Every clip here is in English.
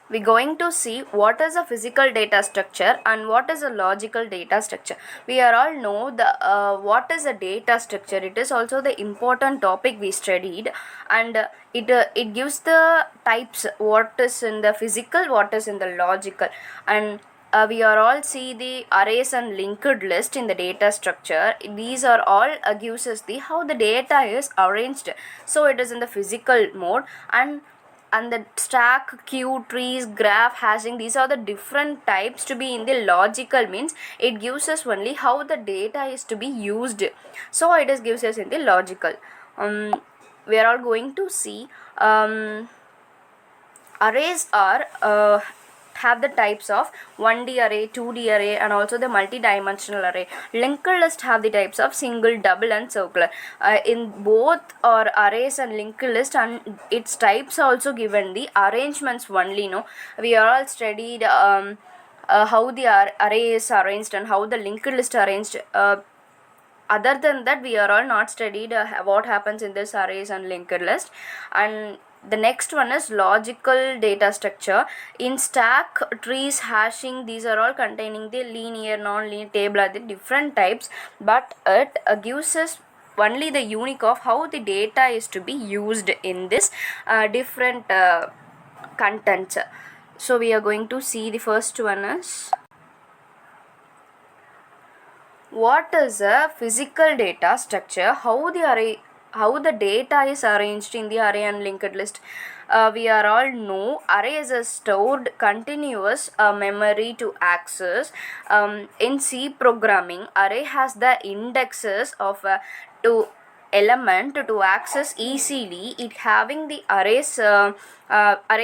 we're going to see what is a physical data structure and what is a logical data structure. We are all know the what is a data structure. It is also the important topic we studied, and it gives the types, what is in the physical, what is in the logical, and we are all see the arrays and linked list in the data structure. These are all gives us the how the data is arranged. So it is in the physical mode, and the stack, queue, trees, graph, hashing, these are the different types to be in the logical, means it gives us only how the data is to be used. So it is gives us in the logical. We are all going to see arrays are have the types of 1D array, 2D array, and also the multi-dimensional array. Linked list have the types of single, double, and circular. In both or arrays and linked list and its types also given the arrangements only. No, we are all studied how the array is arranged and how the linked list arranged. Other than that, we are all not studied what happens in this arrays and linked list. And the next one is logical data structure. In stack, trees, hashing, these are all containing the linear, non-linear, table are the different types, but it gives us only the unique of how the data is to be used in this different contents. So we are going to see the first one is what is a physical data structure, how the data is arranged in the array and linked list. We are all know array is a stored continuous memory to access. In C programming, array has the indexes of to element to access easily. It having the array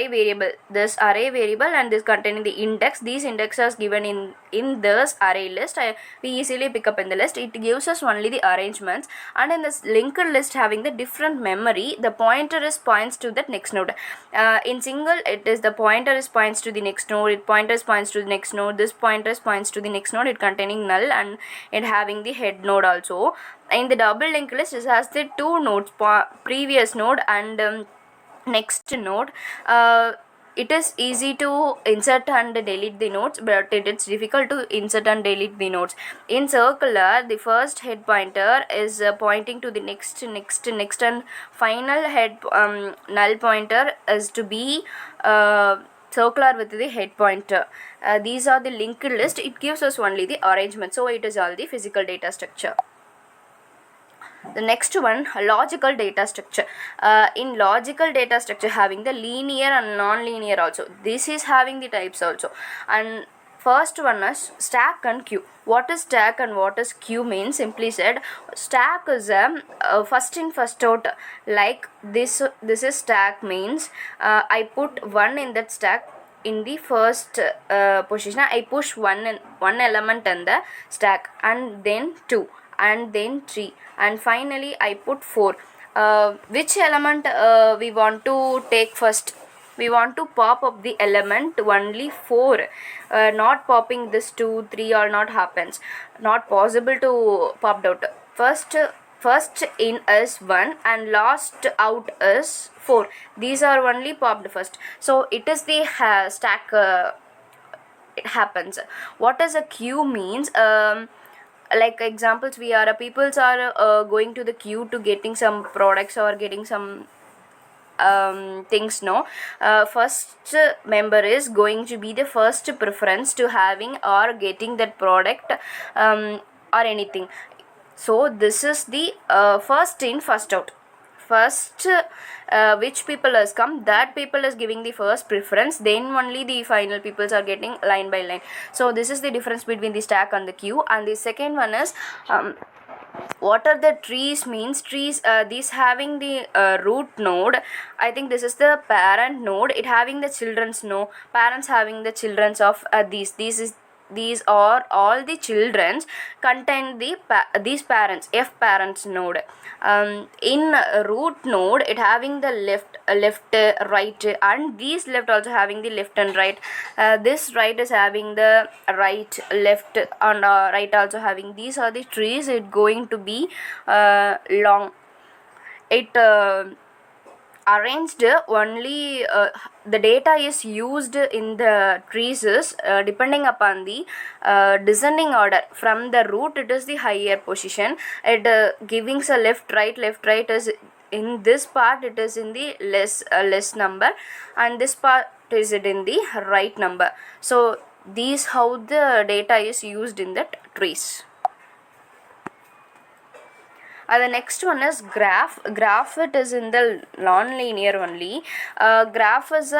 variable, this array variable and this containing the index. These indexes given in this array list, we easily pick up in the list. It gives us only the arrangements, and in this linked list having the different memory, the pointer is points to that next node. In single, it is the pointer is points to the next node, it pointers points to the next node, this pointer is points to the next node, it containing null, and it having the head node also. In the double linked list, it has the two nodes, previous node and next node. It is easy to insert and delete the nodes, but it is difficult to insert and delete the nodes. In circular, the first head pointer is pointing to the next, and final head null pointer is to be circular with the head pointer. These are the linked list. It gives us only the arrangement. So it is all the physical data structure. The next one, logical data structure. In logical data structure having the linear and non-linear also. This is having the types also. And first one is stack and queue. What is stack and what is queue means? Simply said, stack is first in first out. Like this is stack means I put one in that stack. In the first position, I push one element in the stack, and then 2, and then 3, and finally I put 4. Which element we want to take first? We want to pop up the element only 4. Not popping this 2, 3 or not happens, not possible to pop out. First in is 1 and last out is 4. These are only popped first. So it is the stack. It happens. What is a queue means? Like examples, we are peoples are going to the queue to getting some products or getting some things. No, first member is going to be the first preference to having or getting that product or anything. So this is the first in first out. First which people has come, that people is giving the first preference, then only the final peoples are getting line by line. So this is the difference between the stack and the queue. And the second one is what are the trees means? Trees, these having the root node. I think this is the parent node, it having the children's node, parents having the children's of these are all the children's contain the these parents, f parents node. In root node, it having the left, right, and these left also having the left and right. This right is having the right, left, and right also having. These are the trees. It going to be long. It arranged only the data is used in the trees is depending upon the descending order. From the root it is the higher position, it giving a left right is in this part, it is in the less number, and this part is it in the right number. So these how the data is used in that trees. The next one is graph. Graph it is in the non-linear only. Graph is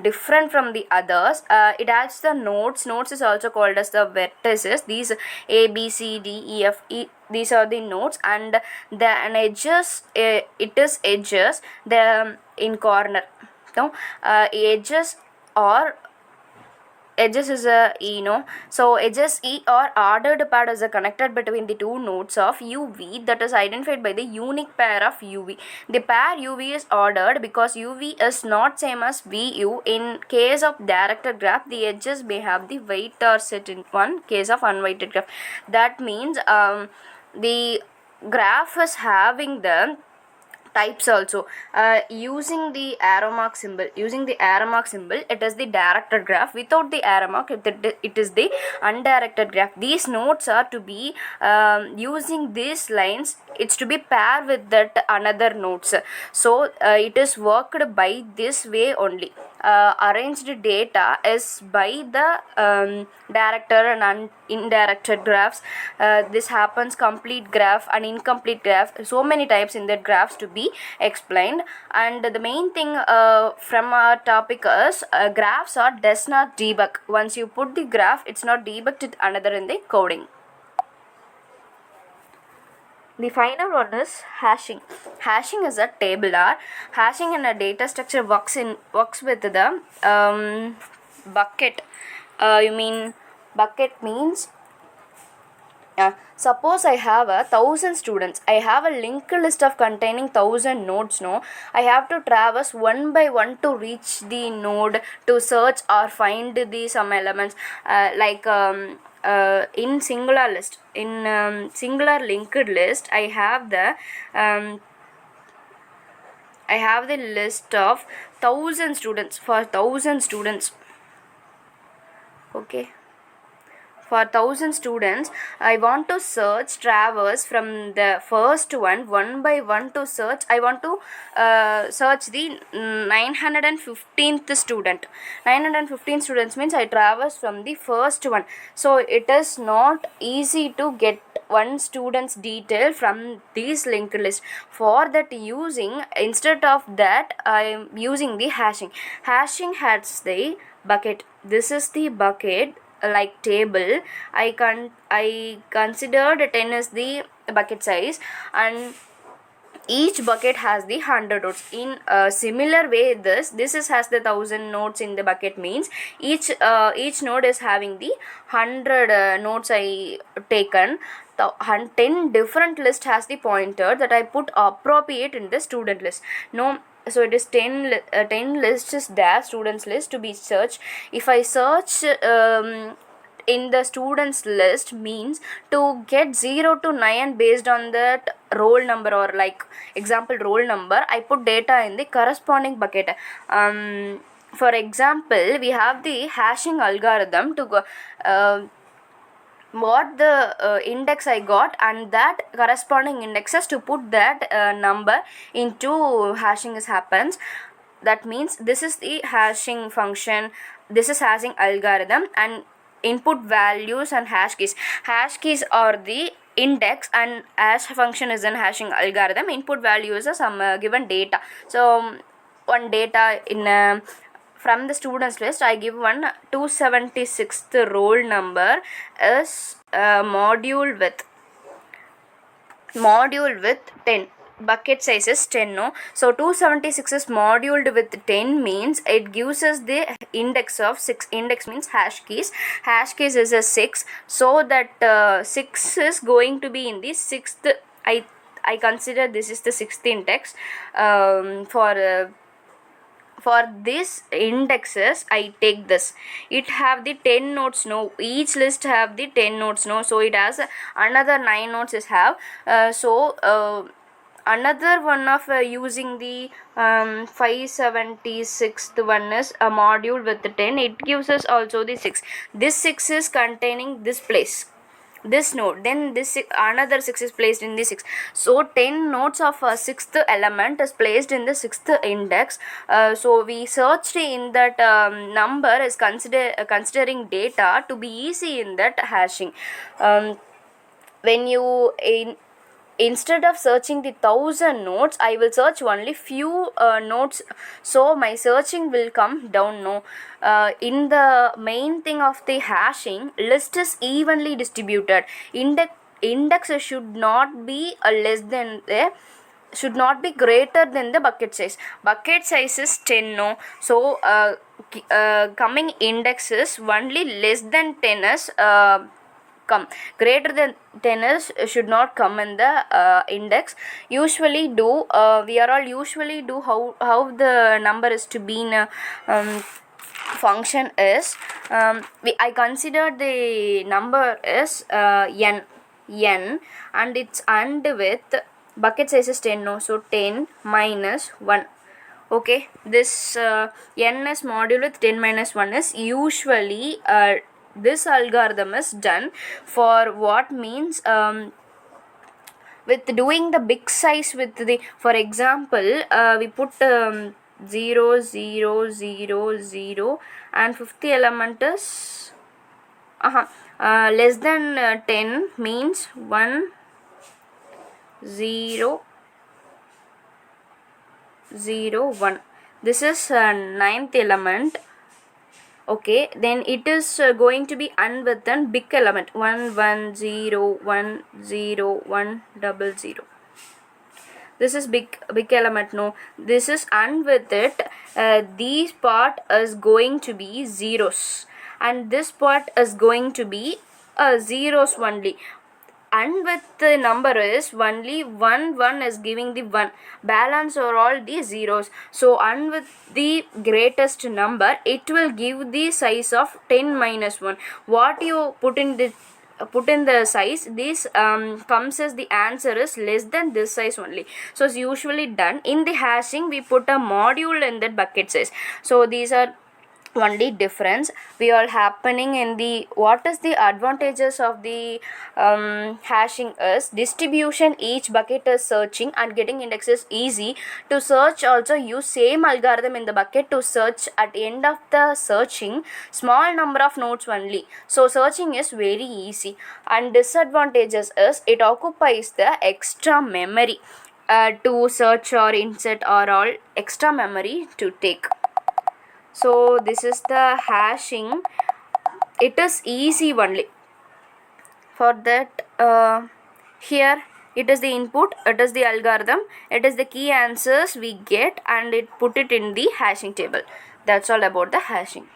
different from the others. It adds the nodes. Nodes is also called as the vertices. These A, B, C, D, E, F, E. These are the nodes, and the edges. It is edges. The in corner. No, edges or edges is a so edges E or ordered pair is a connected between the two nodes of UV that is identified by the unique pair of UV. The pair UV is ordered because UV is not same as VU. In case of directed graph, the edges may have the weight or set in one case of unweighted graph. That means the graph is having the types also. Using the arrow mark symbol, it is the directed graph. Without the arrow mark, it is the undirected graph. These nodes are to be using these lines, it's to be paired with that another nodes. So it is worked by this way only. Arranged data is by the directed and indirected graphs. This happens complete graph and incomplete graph, so many types in that graphs to be explained. And the main thing from our topic is graphs are does not debug. Once you put the graph, it's not debugged with another in the coding. The final one is hashing. Hashing is a tabular. Hashing in a data structure works with the bucket. Bucket means suppose I have 1,000 students. I have a linked list of containing 1,000 nodes. No, I have to traverse one by one to reach the node to search or find the some elements. In singular list, in singular linked list, I have the list of 1,000 students. For 1,000 students, okay, for 1,000 students, I want to traverse from the first one by one to search. I want to search the 915th student. 915 students means I traverse from the first one. So it is not easy to get one student's detail from this linked list. For that, instead of that, I am using the hashing. Hashing has the bucket. This is the bucket like table. I considered 10 as the bucket size, and each bucket has the 100 nodes. In a similar way, this has the 1,000 nodes in the bucket, means each node is having the 100 nodes I taken. The 10 different list has the pointer that I put appropriate in the student list. No, so it is 10 lists is there, students list to be searched. If I search in the students list, means to get 0 to 9 based on that roll number, or like example roll number, I put data in the corresponding bucket. For example, we have the hashing algorithm to go what the index I got and that corresponding indexes to put that number into hashing happens. That means this is the hashing function, this is hashing algorithm, and input values and hash keys. Hash keys are the index and hash function is an hashing algorithm. Input value is some given data. So one data in from the students list, I give one 276th roll number is module with 10. Bucket size is 10. No, so 276 is moduled with 10 means it gives us the index of 6. Index means hash keys. Hash keys is a 6, so that 6 is going to be in the 6th. I consider this is the 6th index. For this indexes, I take this. It have the 10 nodes. No, each list have the 10 nodes. No, so it has another 9 nodes is have. Another one of using the 576th one is a module with 10. It gives us also the 6. This 6 is containing this place, this node, then this another 6 is placed in the 6. So 10 nodes of a sixth element is placed in the sixth index. So we searched in that number is considering data to be easy in that hashing. When you instead of searching the 1000 nodes, I will search only few nodes, so my searching will come down. No, in the main thing of the hashing, list is evenly distributed. Indexes should not be less than the should not be greater than the bucket size. Bucket size is 10. No, so coming indexes only less than 10 is come, greater than 10 is should not come in the index. Usually do we are all usually do how the number is to be in a function is, I consider the number is n, and it's and with bucket size is 10. No, so 10 minus 1. Okay, this n is modulo with 10 minus 1 is usually this algorithm is done for what means with doing the big size with the, for example, we put 0 0 0 0 and 50 element is less than 10 means 1 0 0 1. This is ninth element. Okay, then it is going to be unwithin big element 1 1 0 1 0 1 0 0. This is big element. No, this is unwith it. This part is going to be zeros, and this part is going to be zeros only. And with the number is only 1 is giving the 1, balance are all the zeros. So and with the greatest number, it will give the size of 10 minus 1. What you put in the size, this comes as the answer is less than this size only. So it's usually done in the hashing, we put a module in that bucket size. So these are only difference we are happening in the, what is the advantages of the hashing is distribution. Each bucket is searching and getting indexes easy to search. Also use same algorithm in the bucket to search at the end of the searching small number of nodes only, so searching is very easy. And disadvantages is it occupies the extra memory to search or insert or all extra memory to take. So this is the hashing. It is easy only. For that here it is the input, it is the algorithm, it is the key answers we get, and it put it in the hashing table. That's all about the hashing.